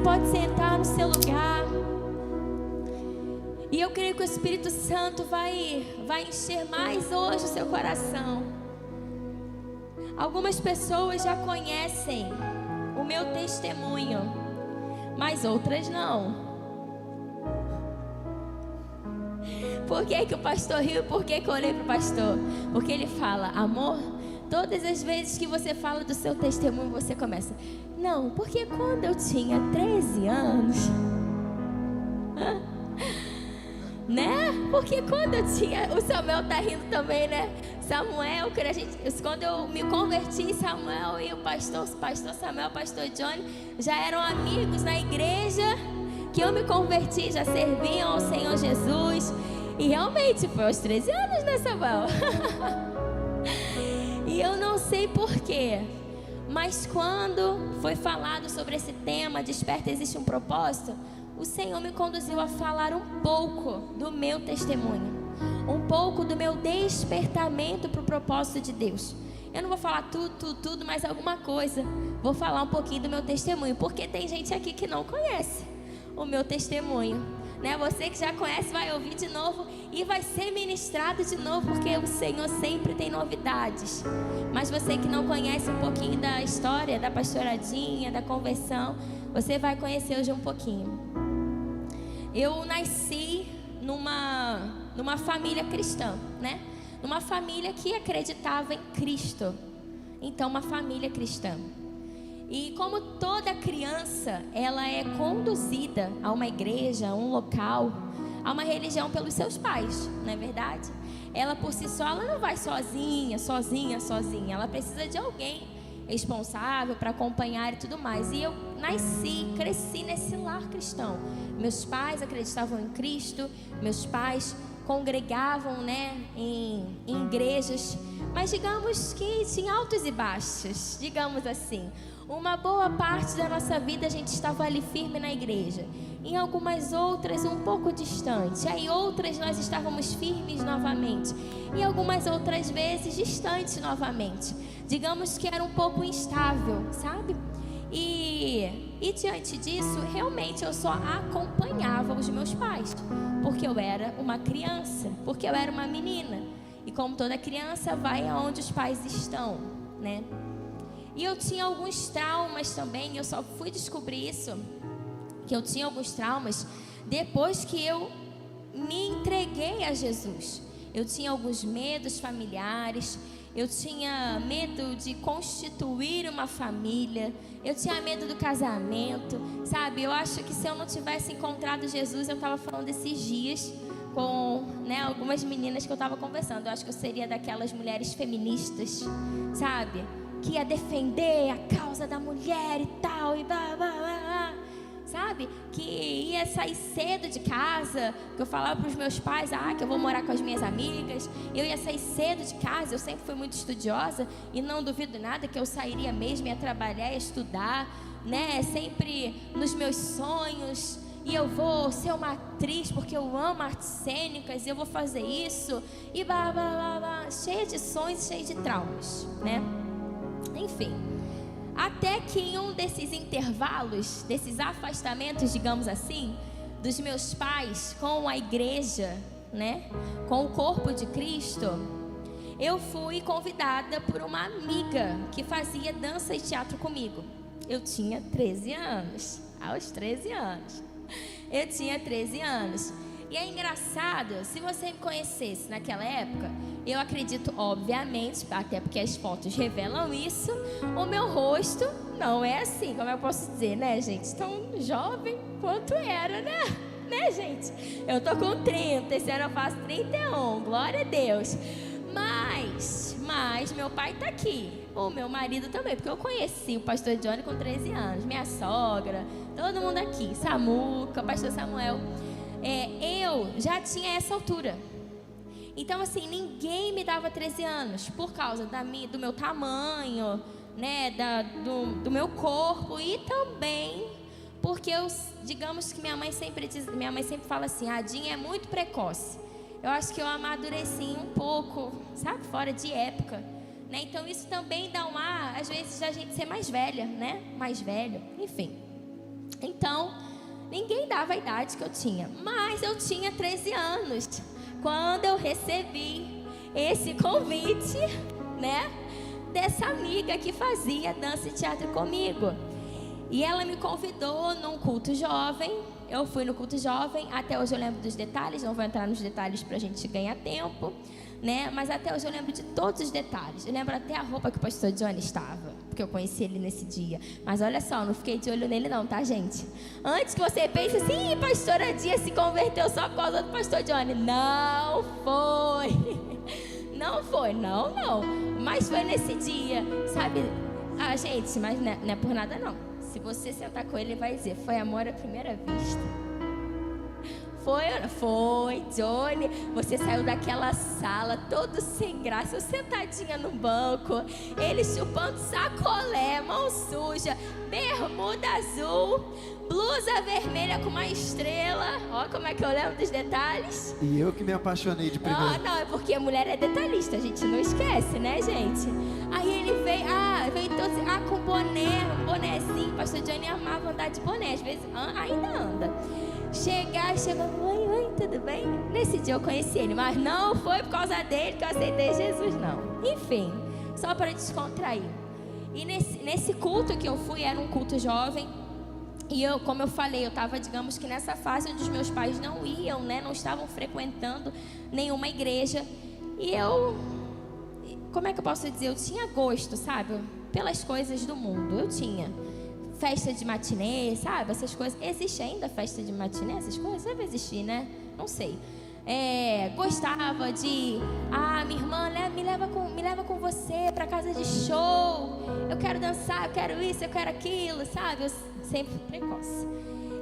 pode sentar no seu lugar. E eu creio que o Espírito Santo vai encher mais hoje o seu coração. Algumas pessoas já conhecem o meu testemunho, mas outras não. Por que que o pastor riu? Por que que eu olhei para o pastor? Porque ele fala: amor, todas as vezes que você fala do seu testemunho, você começa: não, porque quando eu tinha 13 anos... né? Porque quando eu tinha... O Samuel tá rindo também, né? Samuel, quando eu me converti, Samuel e o pastor Samuel, o pastor Johnny, já eram amigos na igreja que eu me converti, já serviam ao Senhor Jesus. E realmente foi aos 13 anos, né, Samuel? E eu não sei porquê, mas quando foi falado sobre esse tema, Desperta, existe um propósito, o Senhor me conduziu a falar um pouco do meu testemunho, um pouco do meu despertamento para o propósito de Deus. Eu não vou falar tudo, mas alguma coisa. Vou falar um pouquinho do meu testemunho, porque tem gente aqui que não conhece o meu testemunho, né? Você que já conhece vai ouvir de novo e vai ser ministrado de novo, porque o Senhor sempre tem novidades. Mas você que não conhece um pouquinho da história da pastoradinha, da conversão, você vai conhecer hoje um pouquinho. Eu nasci numa família cristã, né? Numa família que acreditava em Cristo. Então, uma família cristã. E como toda criança, ela é conduzida a uma igreja, a um local, a uma religião pelos seus pais, não é verdade? Ela por si só, ela não vai sozinha. Ela precisa de alguém responsável para acompanhar e tudo mais. E eu cresci nesse lar cristão. Meus pais acreditavam em Cristo, meus pais congregavam, né, em igrejas, mas digamos que tinha altos e baixos, digamos assim. Uma boa parte da nossa vida a gente estava ali firme na igreja. Em algumas outras um pouco distante. Aí outras nós estávamos firmes novamente. E algumas outras vezes distantes novamente. Digamos que era um pouco instável, sabe? E diante disso, realmente eu só acompanhava os meus pais. Porque eu era uma criança, porque eu era uma menina. E como toda criança, vai aonde os pais estão, né? E eu tinha alguns traumas também. Eu só fui descobrir isso, que eu tinha alguns traumas depois que eu me entreguei a Jesus. Eu tinha alguns medos familiares. Eu tinha medo de constituir uma família. Eu tinha medo do casamento, sabe? Eu acho que se eu não tivesse encontrado Jesus, eu estava falando esses dias com, né, algumas meninas que eu estava conversando. Eu acho que eu seria daquelas mulheres feministas, sabe? Que ia defender a causa da mulher e tal, e blá, blá, blá, blá, sabe? Que ia sair cedo de casa, que eu falava para os meus pais, que eu vou morar com as minhas amigas. Eu ia sair cedo de casa, eu sempre fui muito estudiosa e não duvido nada que eu sairia mesmo, ia trabalhar, ia estudar, né? Sempre nos meus sonhos. E eu vou ser uma atriz porque eu amo artes cênicas, e eu vou fazer isso, e blá, blá, blá, blá, cheia de sonhos, cheia de traumas, né? Enfim, até que em um desses intervalos, desses afastamentos, digamos assim, dos meus pais com a igreja, né, com o corpo de Cristo, eu fui convidada por uma amiga que fazia dança e teatro comigo. Eu tinha 13 anos, aos 13 anos, eu tinha 13 anos. E é engraçado, se você me conhecesse naquela época, eu acredito, obviamente, até porque as fotos revelam isso, o meu rosto não é assim, como eu posso dizer, né, gente? Tão jovem quanto era, né? Né, gente? Eu tô com 30, esse ano eu faço 31, glória a Deus. Mas meu pai tá aqui, o meu marido também, porque eu conheci o pastor Johnny com 13 anos, minha sogra, todo mundo aqui, Samuca, o pastor Samuel. Eu já tinha essa altura. Então assim, ninguém me dava 13 anos por causa do meu tamanho, né, do meu corpo, e também porque digamos que minha mãe sempre fala assim: a Dinha é muito precoce. Eu acho que eu amadureci um pouco, sabe, fora de época, né? Então isso também dá um ar, às vezes, da gente ser mais velha, né? Mais velho, enfim. Então, ninguém dava a idade que eu tinha, mas eu tinha 13 anos quando eu recebi esse convite, né, dessa amiga que fazia dança e teatro comigo. E ela me convidou num culto jovem. Eu fui no culto jovem. Até hoje eu lembro dos detalhes. Não vou entrar nos detalhes pra gente ganhar tempo, né? Mas até hoje eu lembro de todos os detalhes. Eu lembro até a roupa que o pastor Johnny estava, porque eu conheci ele nesse dia. Mas olha só, não fiquei de olho nele não, tá, gente? Antes que você pense assim, pastora Dia se converteu só por causa do pastor Johnny. Não foi. Não foi, não. Mas foi nesse dia, sabe? Ah, gente, mas não é por nada não. Se você sentar com ele, ele vai dizer, foi amor à primeira vista. Foi, Johnny. Você saiu daquela sala todo sem graça, eu sentadinha no banco, ele chupando sacolé, mão suja, bermuda azul, blusa vermelha com uma estrela. Ó como é que eu lembro dos detalhes. E eu que me apaixonei de primeira. Não, é porque a mulher é detalhista, a gente não esquece, né, gente? Aí ele veio todo com um bonézinho. Pastor Johnny amava andar de boné, às vezes ainda anda. Chegou, oi, tudo bem? Nesse dia eu conheci ele, mas não foi por causa dele que eu aceitei Jesus, não. Enfim, só para descontrair. E nesse culto que eu fui, era um culto jovem. E eu, como eu falei, eu estava, digamos que nessa fase onde os meus pais não iam, né? Não estavam frequentando nenhuma igreja. E eu, como é que eu posso dizer? Eu tinha gosto, sabe? Pelas coisas do mundo, eu tinha. Festa de matinê, sabe? Essas coisas. Existe ainda festa de matinê? Essas coisas? Deve existir, né? Não sei. Gostava de... minha irmã, me leva com você pra casa de show. Eu quero dançar, eu quero isso, eu quero aquilo, sabe? Eu sempre precoce.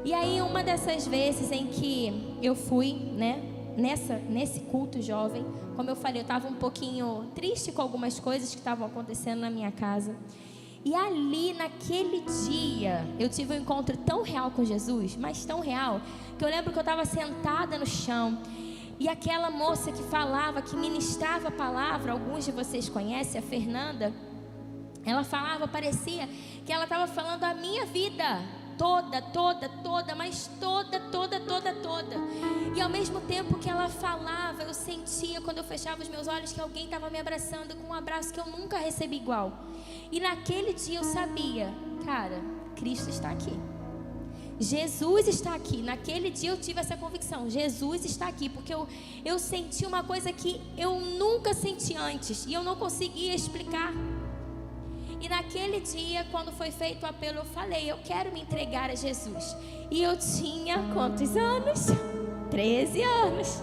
E aí, uma dessas vezes em que eu fui, né? Nesse culto jovem, como eu falei, eu estava um pouquinho triste com algumas coisas que estavam acontecendo na minha casa. E ali, naquele dia, eu tive um encontro tão real com Jesus, mas tão real, que eu lembro que eu estava sentada no chão. E aquela moça que falava, que ministrava a palavra, alguns de vocês conhecem, a Fernanda. Ela falava, parecia que ela estava falando a minha vida. Toda, mas toda. E ao mesmo tempo que ela falava, eu sentia, quando eu fechava os meus olhos, que alguém estava me abraçando com um abraço que eu nunca recebi igual. E naquele dia eu sabia, cara, Cristo está aqui. Jesus está aqui. Naquele dia eu tive essa convicção, Jesus está aqui, porque eu senti uma coisa que eu nunca senti antes, e eu não conseguia explicar. E naquele dia, quando foi feito o apelo, eu falei, eu quero me entregar a Jesus. E eu tinha quantos anos? 13 anos.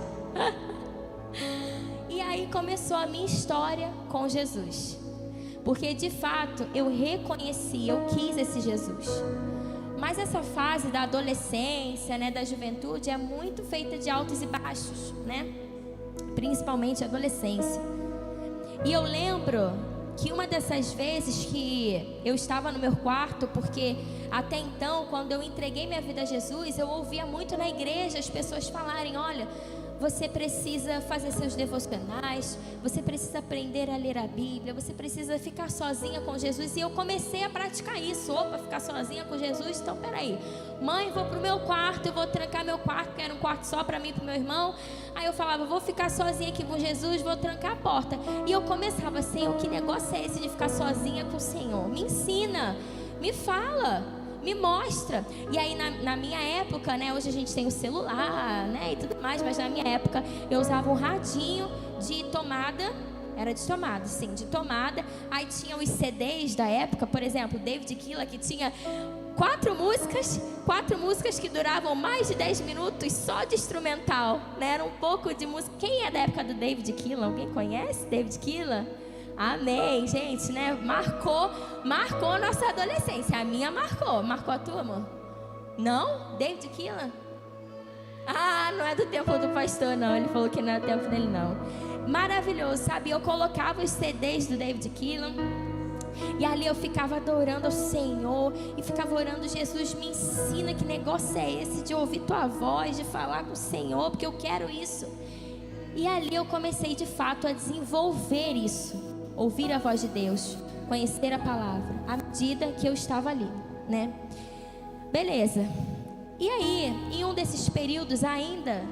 E aí começou a minha história com Jesus. Porque de fato eu reconheci, eu quis esse Jesus. Mas essa fase da adolescência, né, da juventude, é muito feita de altos e baixos, né? Principalmente a adolescência. E eu lembro que uma dessas vezes que eu estava no meu quarto, porque até então, quando eu entreguei minha vida a Jesus, eu ouvia muito na igreja as pessoas falarem, olha, você precisa fazer seus devocionais, você precisa aprender a ler a Bíblia, você precisa ficar sozinha com Jesus. E eu comecei a praticar isso. Opa, ficar sozinha com Jesus? Então peraí, mãe, vou pro meu quarto, eu vou trancar meu quarto, porque era um quarto só para mim e pro meu irmão. Aí eu falava, vou ficar sozinha aqui com Jesus, vou trancar a porta. E eu começava, Senhor, que negócio é esse de ficar sozinha com o Senhor? Me ensina, me fala, me mostra. E aí na minha época, né, hoje a gente tem o celular, né, e tudo mais, mas na minha época eu usava um radinho de tomada. Era de tomada, sim, de tomada. Aí tinha os CDs da época, por exemplo, David Keelan, que tinha 4 músicas que duravam mais de 10 minutos só de instrumental, né? Era um pouco de música. Quem é da época do David Keelan? Alguém conhece David Keelan? Amém, gente, né? Marcou nossa adolescência. A minha marcou a tua, amor? Não? David Keelan? Não é do tempo do pastor, não. Ele falou que não é do tempo dele, não. Maravilhoso, sabe? Eu colocava os CDs do David Keelan e ali eu ficava adorando ao Senhor e ficava orando, Jesus, me ensina que negócio é esse de ouvir tua voz, de falar com o Senhor, porque eu quero isso. E ali eu comecei de fato a desenvolver isso, ouvir a voz de Deus, conhecer a palavra, à medida que eu estava ali, né? Beleza. E aí, em um desses períodos ainda,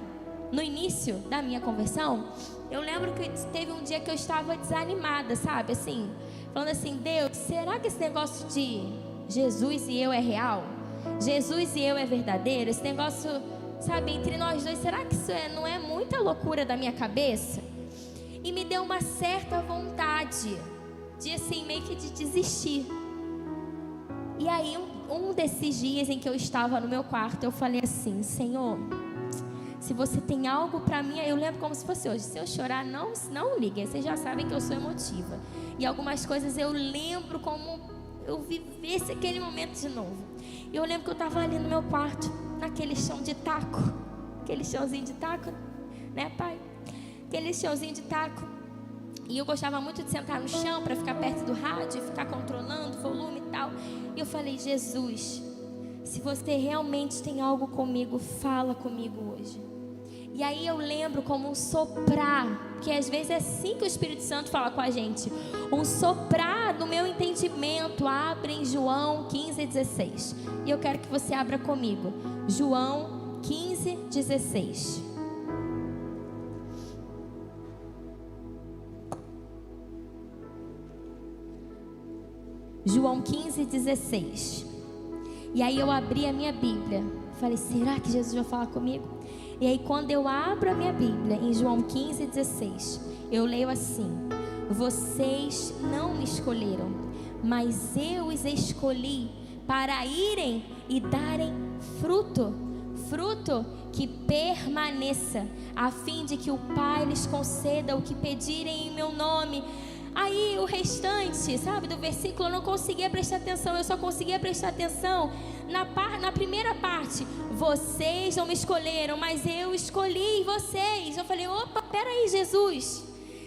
no início da minha conversão, eu lembro que teve um dia que eu estava desanimada, sabe? Assim, falando assim, Deus, será que esse negócio de Jesus e eu é real? Jesus e eu é verdadeiro? Esse negócio, sabe, entre nós dois, será que isso não é muita loucura da minha cabeça? E me deu uma certa vontade de, assim, meio que de desistir. E aí, um desses dias em que eu estava no meu quarto, eu falei assim, Senhor, se você tem algo para mim, eu lembro como se fosse hoje, se eu chorar, não ligue, vocês já sabem que eu sou emotiva. E algumas coisas eu lembro como eu vivesse aquele momento de novo. E eu lembro que eu estava ali no meu quarto, naquele chão de taco, aquele chãozinho de taco, né, pai? Aquele chãozinho de taco. E eu gostava muito de sentar no chão para ficar perto do rádio, ficar controlando o volume e tal. E eu falei, Jesus, se você realmente tem algo comigo, fala comigo hoje. E aí eu lembro como um soprar, que às vezes é assim que o Espírito Santo fala com a gente. Um soprar no meu entendimento. Abre em João 15:16. E eu quero que você abra comigo. João 15:16. João 15:16. E aí eu abri a minha Bíblia. Falei, será que Jesus vai falar comigo? E aí quando eu abro a minha Bíblia em João 15:16, eu leio assim: vocês não me escolheram, mas eu os escolhi para irem e darem fruto, fruto que permaneça, a fim de que o Pai lhes conceda o que pedirem em meu nome. Aí o restante, sabe, do versículo eu não conseguia prestar atenção. Eu só conseguia prestar atenção na primeira parte. Vocês não me escolheram, mas eu escolhi vocês. Eu falei, opa, peraí, Jesus,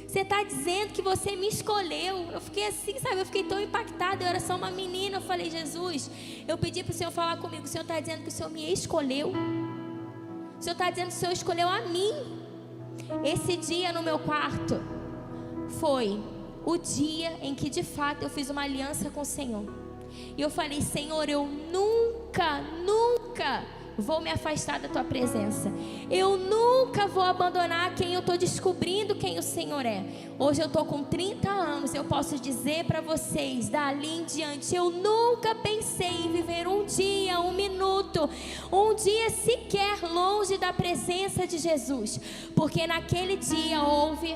você está dizendo que você me escolheu. Eu fiquei assim, sabe, eu fiquei tão impactada. Eu era só uma menina. Eu falei, Jesus, eu pedi para o Senhor falar comigo. O Senhor está dizendo que o Senhor me escolheu. O Senhor está dizendo que o Senhor escolheu a mim. Esse dia no meu quarto foi o dia em que de fato eu fiz uma aliança com o Senhor. E eu falei, Senhor, eu nunca vou me afastar da tua presença. Eu nunca vou abandonar quem eu estou descobrindo quem o Senhor é. Hoje eu estou com 30 anos. Eu posso dizer para vocês, dali em diante, eu nunca pensei em viver um dia, um minuto, um dia sequer longe da presença de Jesus. Porque naquele dia houve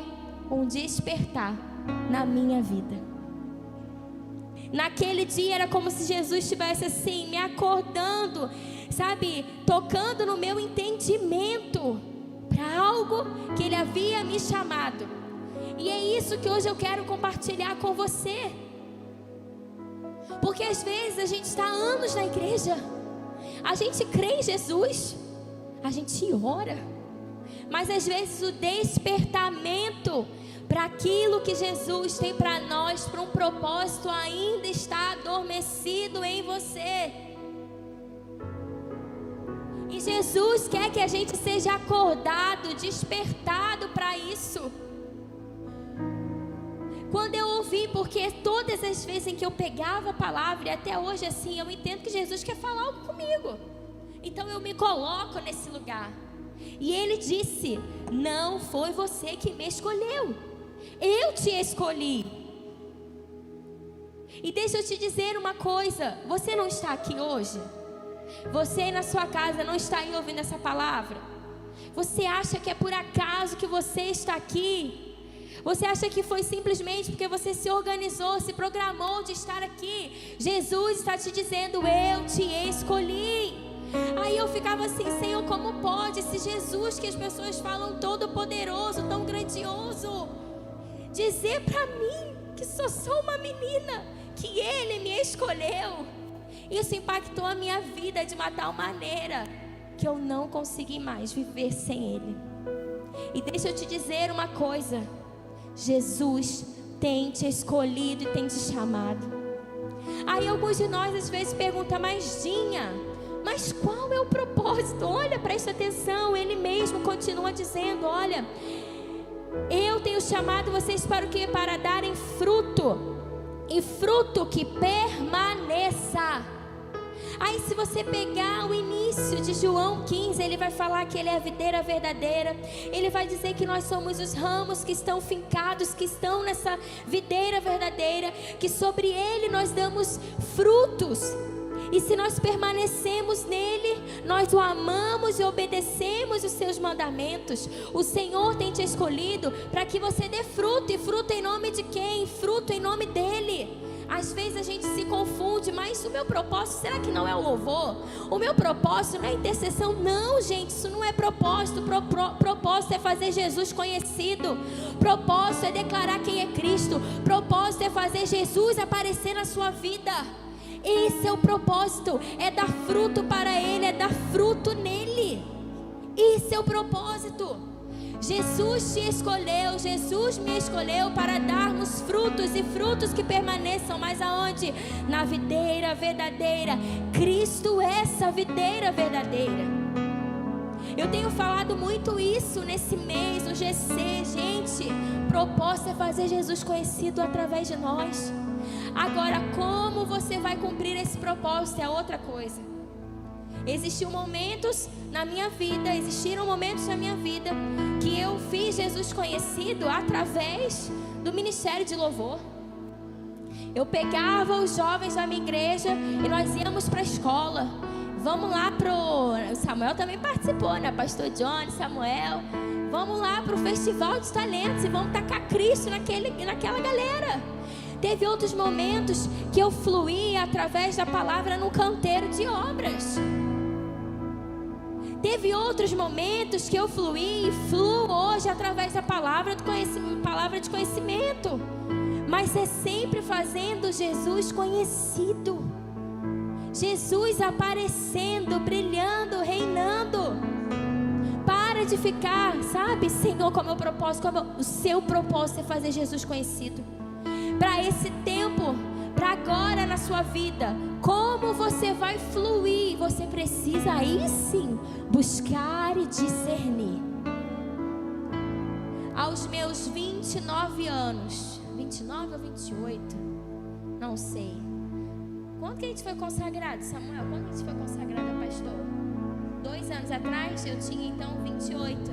um despertar na minha vida. Naquele dia era como se Jesus estivesse assim, me acordando, sabe, tocando no meu entendimento para algo que Ele havia me chamado. E é isso que hoje eu quero compartilhar com você. Porque às vezes a gente está há anos na igreja, a gente crê em Jesus, a gente ora, mas às vezes o despertamento para aquilo que Jesus tem para nós, para um propósito, ainda está adormecido em você. E Jesus quer que a gente seja acordado, despertado para isso. Quando eu ouvi, porque todas as vezes em que eu pegava a palavra, e até hoje assim, eu entendo que Jesus quer falar algo comigo. Então eu me coloco nesse lugar. E Ele disse, não foi você que me escolheu. Eu te escolhi. E deixa eu te dizer uma coisa. Você não está aqui hoje? Você na sua casa não está aí ouvindo essa palavra? Você acha que é por acaso que você está aqui? Você acha que foi simplesmente porque você se organizou, se programou de estar aqui? Jesus está te dizendo, eu te escolhi. Aí eu ficava assim, Senhor, como pode esse Jesus que as pessoas falam todo poderoso, tão grandioso, dizer para mim que sou só uma menina, que Ele me escolheu? Isso impactou a minha vida de uma tal maneira que eu não consegui mais viver sem Ele. E deixa eu te dizer uma coisa, Jesus tem te escolhido e tem te chamado. Aí alguns de nós às vezes perguntam, mas Dinha, mas qual é o propósito? Olha, presta atenção, Ele mesmo continua dizendo, olha, eu tenho chamado vocês para o quê? Para darem fruto, e fruto que permaneça. Aí se você pegar o início de João 15, ele vai falar que ele é a videira verdadeira. Ele vai dizer que nós somos os ramos que estão fincados, que estão nessa videira verdadeira, que sobre ele nós damos frutos. E se nós permanecemos nele, nós o amamos e obedecemos os seus mandamentos. O Senhor tem te escolhido para que você dê fruto. E fruto em nome de quem? Fruto em nome dele. Às vezes a gente se confunde, mas o meu propósito, será que não é o louvor? O meu propósito não é intercessão? Não, gente, isso não é propósito. Propósito é fazer Jesus conhecido. Propósito é declarar quem é Cristo. Propósito é fazer Jesus aparecer na sua vida. Esse é o propósito, é dar fruto para Ele, é dar fruto nele. Esse é o propósito. Jesus te escolheu, Jesus me escolheu para darmos frutos e frutos que permaneçam, mas aonde? Na videira verdadeira. Cristo é essa videira verdadeira. Eu tenho falado muito isso nesse mês, no GC, gente. Propósito é fazer Jesus conhecido através de nós. Agora, como você vai cumprir esse propósito é outra coisa. Existiram momentos na minha vida que eu fiz Jesus conhecido através do ministério de louvor. Eu pegava os jovens da minha igreja e nós íamos para a escola. Vamos lá o Samuel também participou, né? Pastor Johnny, Samuel. Vamos lá para o Festival de Talentos e vamos tacar Cristo naquela galera. Teve outros momentos que eu fluí através da palavra no canteiro de obras. Teve outros momentos que eu fluí e fluo hoje através da palavra de conhecimento. Mas é sempre fazendo Jesus conhecido. Jesus aparecendo, brilhando, reinando. Para de ficar, sabe, Senhor, qual é o meu propósito? O seu propósito é fazer Jesus conhecido. Para esse tempo, para agora na sua vida, como você vai fluir? Você precisa aí sim buscar e discernir. Aos meus 29 anos, 29 ou 28, não sei. Quando que a gente foi consagrado, Samuel? Quando que a gente foi consagrado a pastor? 2 anos atrás, eu tinha então 28,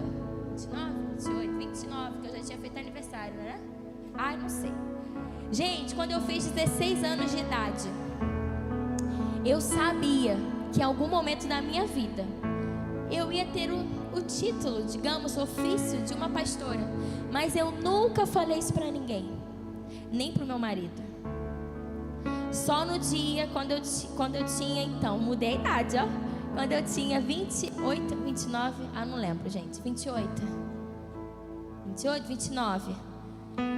29, que eu já tinha feito aniversário, né? Ai, não sei. Gente, quando eu fiz 16 anos de idade, eu sabia que em algum momento da minha vida eu ia ter o título, digamos, o ofício de uma pastora. Mas eu nunca falei isso pra ninguém, nem pro meu marido. Só no dia, quando eu tinha, então, mudei a idade, ó. Quando eu tinha 28, 29, não lembro, gente, 28, 29.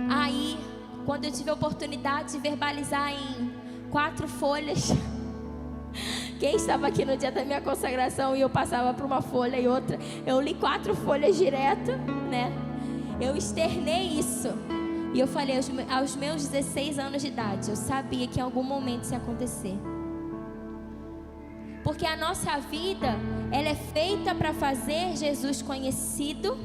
Aí, quando eu tive a oportunidade de verbalizar em 4 folhas. Quem estava aqui no dia da minha consagração e eu passava por uma folha e outra, eu li 4 folhas direto, né? Eu externei isso. E eu falei, aos meus 16 anos de idade, eu sabia que em algum momento isso ia acontecer. Porque a nossa vida, ela é feita para fazer Jesus conhecido.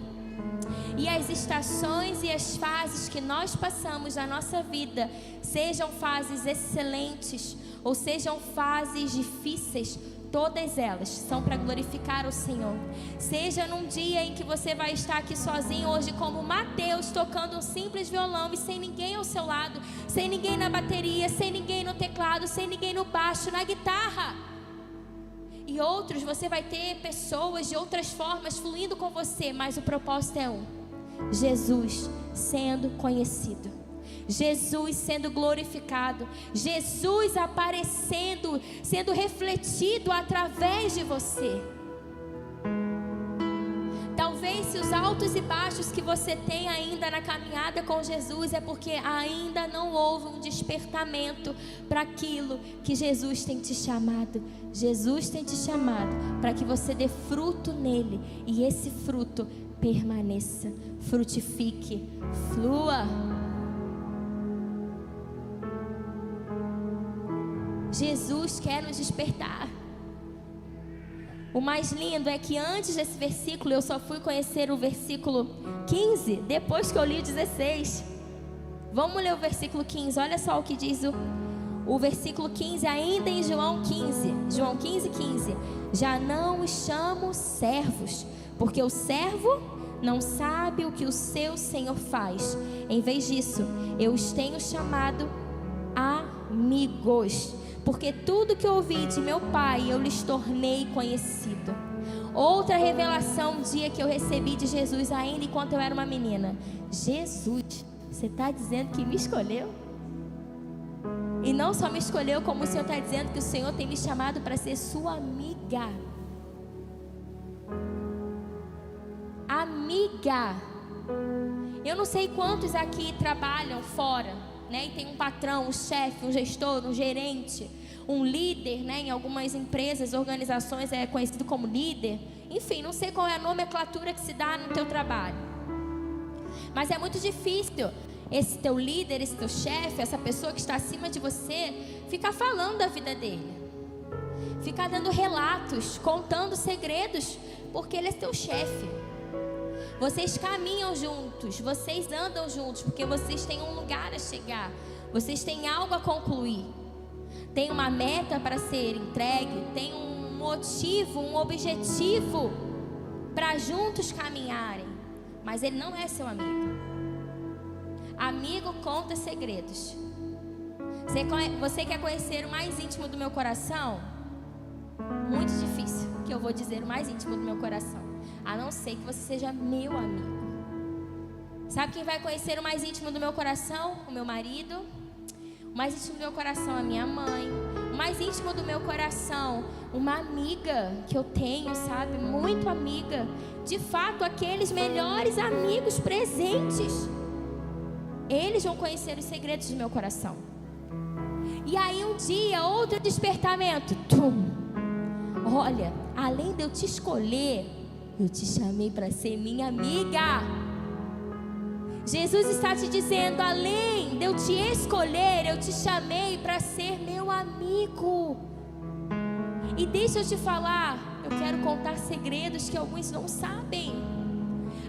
E as estações e as fases que nós passamos na nossa vida, sejam fases excelentes ou sejam fases difíceis, todas elas são para glorificar o Senhor. Seja num dia em que você vai estar aqui sozinho, hoje como Mateus, tocando um simples violão e sem ninguém ao seu lado, sem ninguém na bateria, sem ninguém no teclado, sem ninguém no baixo, na guitarra. E outros, você vai ter pessoas de outras formas fluindo com você, mas o propósito é um: Jesus sendo conhecido, Jesus sendo glorificado, Jesus aparecendo, sendo refletido através de você. Talvez se os altos e baixos que você tem ainda na caminhada com Jesus é porque ainda não houve um despertamento para aquilo que Jesus tem te chamado. Jesus tem te chamado para que você dê fruto nele e esse fruto permaneça, frutifique, flua. Jesus quer nos despertar. O mais lindo é que antes desse versículo, eu só fui conhecer o versículo 15, depois que eu li o 16. Vamos ler o versículo 15, olha só o que diz o versículo 15, ainda em João 15:15. Já não os chamo servos, porque o servo não sabe o que o seu Senhor faz. Em vez disso, eu os tenho chamado amigos, porque tudo que ouvi de meu Pai eu lhes tornei conhecido. Outra revelação, um dia que eu recebi de Jesus, ainda enquanto eu era uma menina. Jesus, você está dizendo que me escolheu? E não só me escolheu, como o Senhor está dizendo que o Senhor tem me chamado para ser sua amiga. Amiga. Eu não sei quantos aqui trabalham fora, né? E tem um patrão, um chefe, um gestor, um gerente, um líder, né? Em algumas empresas, organizações é conhecido como líder. Enfim, não sei qual é a nomenclatura que se dá no teu trabalho. Mas é muito difícil esse teu líder, esse teu chefe, essa pessoa que está acima de você, ficar falando da vida dele, ficar dando relatos, contando segredos, porque ele é teu chefe. Vocês caminham juntos, vocês andam juntos, porque vocês têm um lugar a chegar, vocês têm algo a concluir, tem uma meta para ser entregue, tem um motivo, um objetivo para juntos caminharem. Mas ele não é seu amigo. Amigo conta segredos. Você quer conhecer o mais íntimo do meu coração? Muito difícil que eu vou dizer o mais íntimo do meu coração, a não ser que você seja meu amigo. Sabe quem vai conhecer o mais íntimo do meu coração? O meu marido. O mais íntimo do meu coração, a minha mãe. O mais íntimo do meu coração, uma amiga que eu tenho, sabe? Muito amiga. De fato, aqueles melhores amigos presentes. Eles vão conhecer os segredos do meu coração. E aí um dia, outro despertamento. Tum. Olha, além de eu te escolher, eu te chamei para ser minha amiga. Jesus está te dizendo, além de eu te escolher, eu te chamei para ser meu amigo. E deixa eu te falar, eu quero contar segredos que alguns não sabem.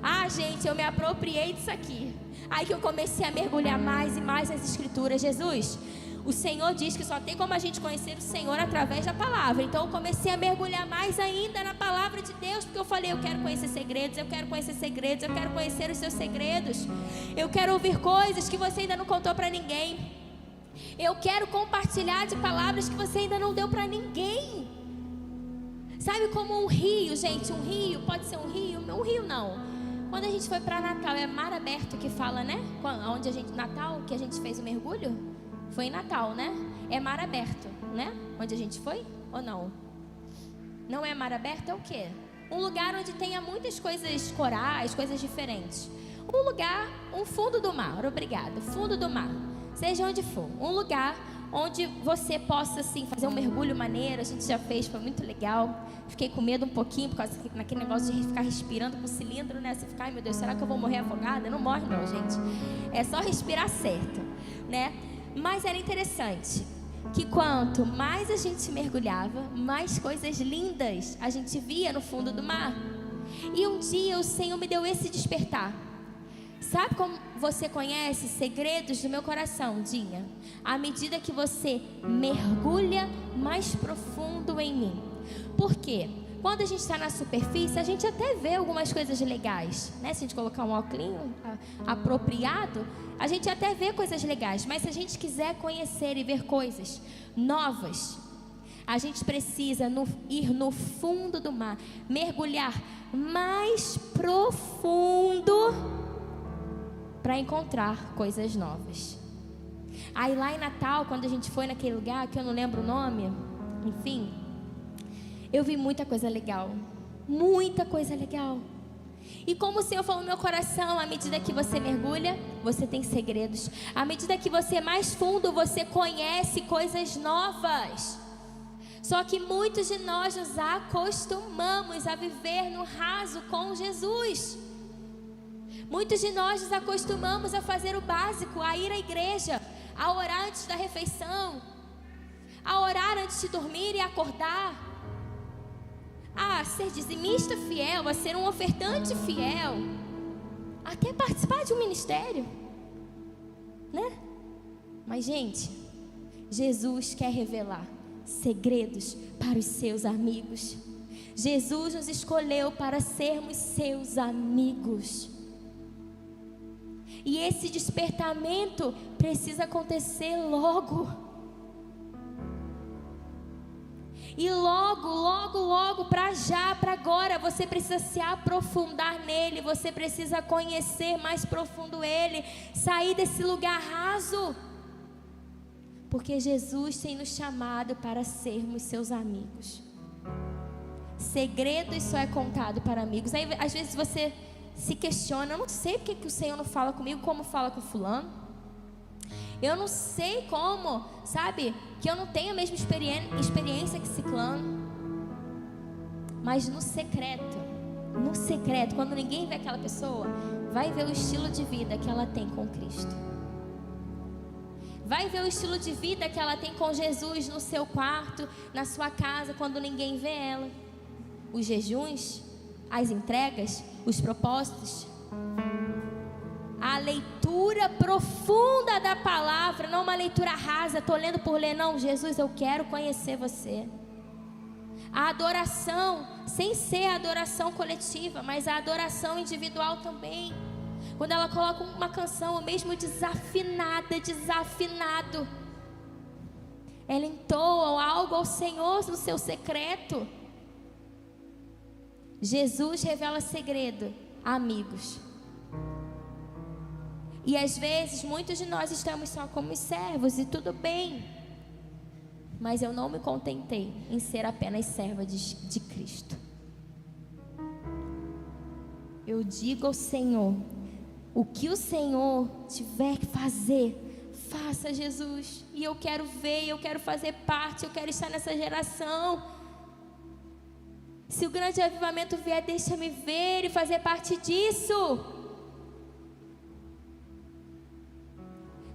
Ah, gente, eu me apropriei disso aqui. Aí que eu comecei a mergulhar mais e mais nas escrituras. Jesus, o Senhor diz que só tem como a gente conhecer o Senhor através da palavra. Então eu comecei a mergulhar mais ainda na palavra de Deus, porque eu falei, eu quero conhecer segredos, eu quero conhecer segredos, eu quero conhecer os seus segredos. Eu quero ouvir coisas que você ainda não contou para ninguém. Eu quero compartilhar de palavras que você ainda não deu para ninguém. Sabe como um rio, gente, um rio, pode ser um rio não. Quando a gente foi para Natal, é mar aberto que fala, né? Onde a gente, Natal, que a gente fez o mergulho? Foi em Natal, né? É mar aberto, né? Onde a gente foi? Ou não? Não é mar aberto, é o quê? Um lugar onde tenha muitas coisas corais, coisas diferentes. Um lugar, um fundo do mar, obrigada. Fundo do mar, seja onde for. Um lugar onde você possa, assim, fazer um mergulho maneiro. A gente já fez, foi muito legal. Fiquei com medo um pouquinho, por causa daquele negócio de ficar respirando com cilindro, né? Você fica, ai meu Deus, será que eu vou morrer afogada? Não morre não, gente. É só respirar certo, né? Mas era interessante que quanto mais a gente mergulhava, mais coisas lindas a gente via no fundo do mar. E um dia o Senhor me deu esse despertar. Sabe como você conhece segredos do meu coração, Dinha? À medida que você mergulha mais profundo em mim. Por quê? Quando a gente está na superfície, a gente até vê algumas coisas legais, né? Se a gente colocar um óculos apropriado, a gente até vê coisas legais. Mas se a gente quiser conhecer e ver coisas novas, a gente precisa ir no fundo do mar, mergulhar mais profundo para encontrar coisas novas. Aí lá em Natal, quando a gente foi naquele lugar, que eu não lembro o nome, enfim, eu vi muita coisa legal. Muita coisa legal. E como o Senhor falou no meu coração, à medida que você mergulha, você tem segredos. À medida que você é mais fundo, você conhece coisas novas. Só que muitos de nós nos acostumamos a viver no raso com Jesus. Muitos de nós nos acostumamos a fazer o básico, a ir à igreja, a orar antes da refeição, a orar antes de dormir e acordar, a ser dizimista fiel, a ser um ofertante fiel, até participar de um ministério, né? Mas gente, Jesus quer revelar segredos para os seus amigos. Jesus nos escolheu para sermos seus amigos. E esse despertamento precisa acontecer logo. E logo, para já, para agora, você precisa se aprofundar nele, você precisa conhecer mais profundo ele, sair desse lugar raso. Porque Jesus tem nos chamado para sermos seus amigos. Segredos só é contado para amigos. Aí, às vezes você se questiona, eu não sei porque que o Senhor não fala comigo como fala com fulano. Eu não sei como, sabe, que eu não tenho a mesma experiência que ciclano. Mas no secreto, quando ninguém vê aquela pessoa, vai ver o estilo de vida que ela tem com Cristo. Vai ver o estilo de vida que ela tem com Jesus no seu quarto, na sua casa, quando ninguém vê ela. Os jejuns, as entregas, os propósitos, a leitura profunda da palavra, não uma leitura rasa, estou lendo por ler, não. Jesus, eu quero conhecer você. A adoração, sem ser a adoração coletiva, mas a adoração individual também. Quando ela coloca uma canção, mesmo desafinada, desafinado, ela entoa algo ao Senhor no seu secreto. Jesus revela segredo a amigos. E às vezes muitos de nós estamos só como servos, e tudo bem. Mas eu não me contentei em ser apenas serva de Cristo. Eu digo ao Senhor, o que o Senhor tiver que fazer, faça, Jesus. E eu quero ver, eu quero fazer parte, eu quero estar nessa geração. Se o grande avivamento vier, deixa-me ver e fazer parte disso.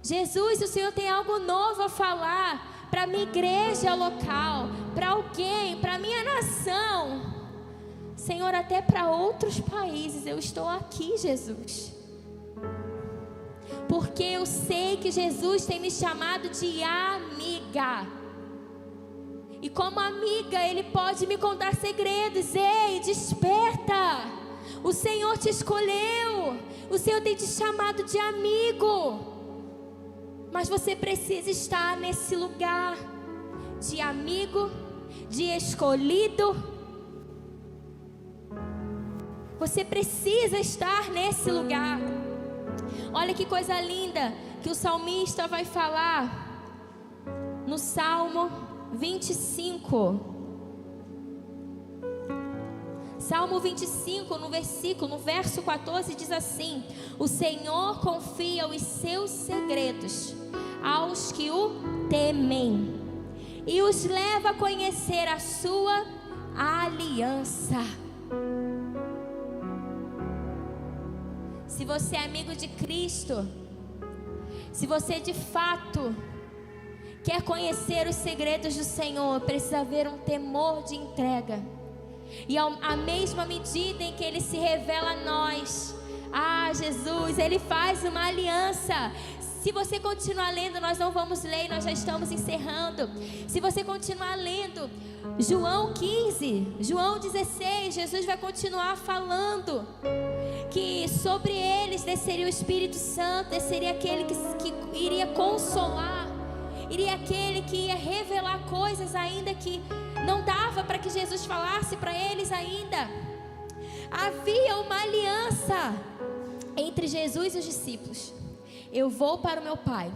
Jesus, se o Senhor tem algo novo a falar para a minha igreja local, para alguém, para a minha nação, Senhor, até para outros países, eu estou aqui, Jesus. Porque eu sei que Jesus tem me chamado de amiga. E como amiga, Ele pode me contar segredos. Ei, desperta. O Senhor te escolheu. O Senhor tem te chamado de amigo. Mas você precisa estar nesse lugar de amigo, de escolhido. Você precisa estar nesse lugar. Olha que coisa linda que o salmista vai falar no Salmo 25. Salmo 25, no verso 14, diz assim: o Senhor confia os seus segredos aos que o temem e os leva a conhecer a sua aliança. Se você é amigo de Cristo, se você de fato quer conhecer os segredos do Senhor, precisa haver um temor de entrega. E à mesma medida em que Ele se revela a nós, Jesus, Ele faz uma aliança. Se você continuar lendo, nós não vamos ler, nós já estamos encerrando. Se você continuar lendo João 15, João 16, Jesus vai continuar falando que sobre eles desceria o Espírito Santo, desceria aquele que iria consolar, iria aquele que ia revelar coisas ainda que não dava para que Jesus falasse para eles ainda. Havia uma aliança entre Jesus e os discípulos. Eu vou para o meu Pai,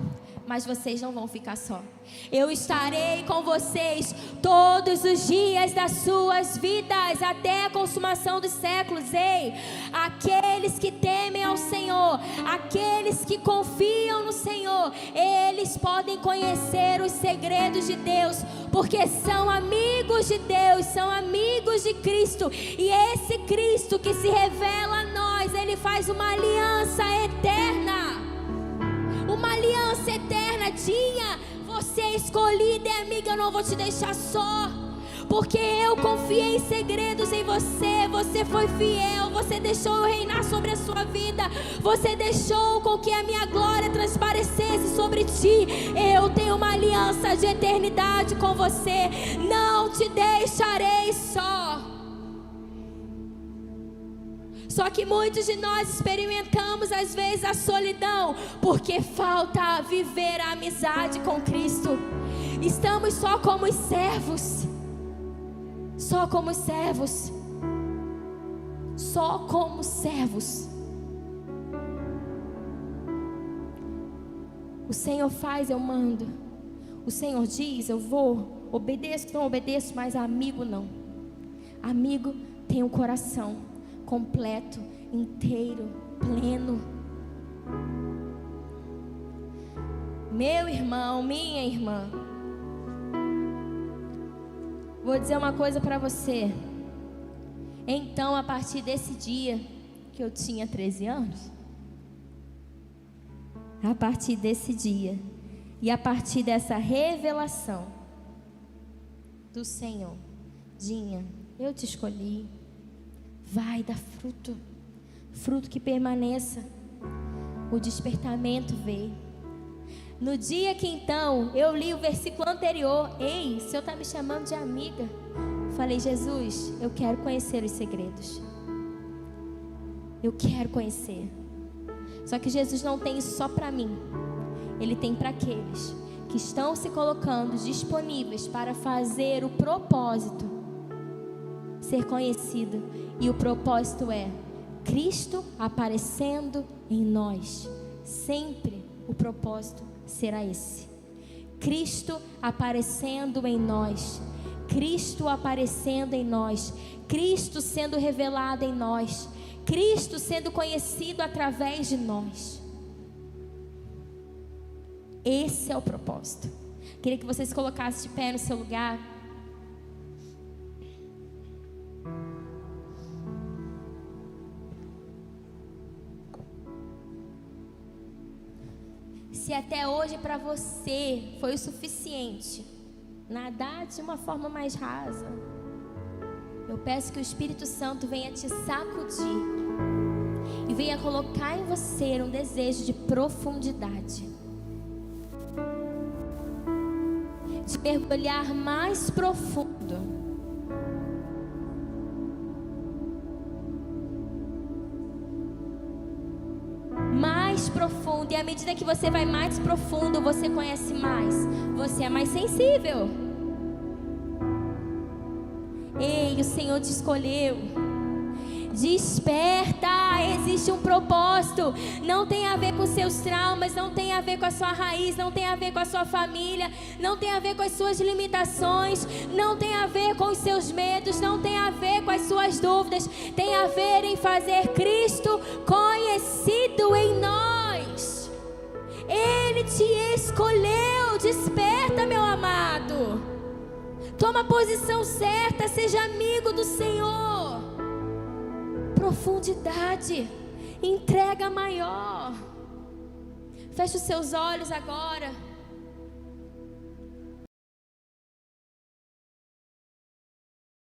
mas vocês não vão ficar só. Eu estarei com vocês todos os dias das suas vidas, até a consumação dos séculos. Ei, aqueles que temem ao Senhor, aqueles que confiam no Senhor, eles podem conhecer os segredos de Deus, porque são amigos de Deus, são amigos de Cristo. E esse Cristo que se revela a nós, Ele faz uma aliança eterna. Uma aliança eterna. Tinha você escolhida, amiga, eu não vou te deixar só, porque eu confiei em segredos em você. você foi fiel, você deixou eu reinar sobre a sua vida, você deixou com que a minha glória transparecesse sobre ti. Eu tenho uma aliança de eternidade com você, não te deixarei só. Só que muitos de nós experimentamos às vezes a solidão, porque falta viver a amizade com Cristo. Estamos só como os servos, só como servos, só como servos. O Senhor faz, eu mando. O Senhor diz, eu vou. Obedeço, não obedeço, mas amigo não. Amigo tem um coração completo, inteiro, pleno. Meu irmão, minha irmã, vou dizer uma coisa para você. Então, a partir desse dia que eu tinha 13 anos, a partir desse dia e a partir dessa revelação do Senhor, Dinha, eu te escolhi. Vai dar fruto, fruto que permaneça. O despertamento veio. No dia que então eu li o versículo anterior, ei, o Senhor está me chamando de amiga. Falei, Jesus, eu quero conhecer os segredos. Eu quero conhecer. Só que Jesus não tem isso só para mim. Ele tem para aqueles que estão se colocando disponíveis para fazer o propósito ser conhecido. E o propósito é Cristo aparecendo em nós. Sempre o propósito será esse. Cristo aparecendo em nós. Cristo aparecendo em nós. Cristo sendo revelado em nós. Cristo sendo conhecido através de nós. Esse é o propósito. Queria que você se colocasse de pé no seu lugar. Se até hoje para você foi o suficiente nadar de uma forma mais rasa, eu peço que o Espírito Santo venha te sacudir e venha colocar em você um desejo de profundidade, de mergulhar mais profundo. Mais profundo, e à medida que você vai mais profundo, você conhece mais, você é mais sensível. Ei, o Senhor te escolheu. Desperta, existe um propósito. Não tem a ver com seus traumas, não tem a ver com a sua raiz, não tem a ver com a sua família, não tem a ver com as suas limitações, não tem a ver com os seus medos, não tem a ver com as suas dúvidas. Tem a ver em fazer Cristo conhecido em nós. Ele te escolheu. Desperta, meu amado. Toma a posição certa, seja amigo do Senhor. Profundidade, entrega maior. Feche os seus olhos agora.